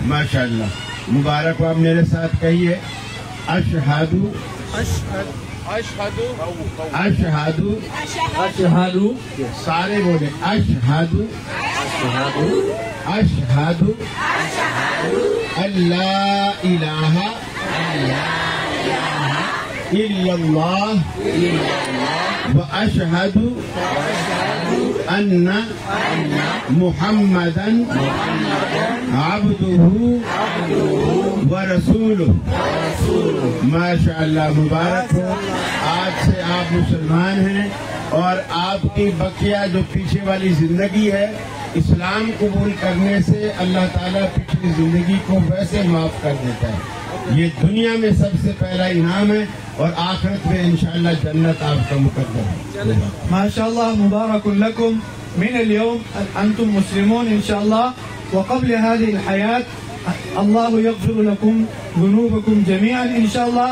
माशाअल्लाह, मुबारक हो। आप मेरे साथ कहिए, अशहदु अशहदु अशहदु अशहदु, सारे बोले अशहदु अशहदु अल्ला इलाहा इल्लल्लाह व अशहदु अन्ना मुहम्मदन अब्दुहु व रसूलुहु। माशाअल्लाह, मुबारक हो। आज से आप मुसलमान हैं और आपकी बकिया जो पीछे वाली जिंदगी है, इस्लाम कबूल करने से अल्लाह ताला पिछली जिंदगी को वैसे माफ कर देता है। ये दुनिया में सबसे पहला इनाम है और आखिरत में इंशाअल्लाह जन्नत आपका मुकद्दर है। माशाअल्लाह, मुबारकुन लकुम من اليوم أنتم مسلمون إن شاء الله، وقبل هذه الحياة الله يغفر لكم ذنوبكم جميعا إن شاء الله.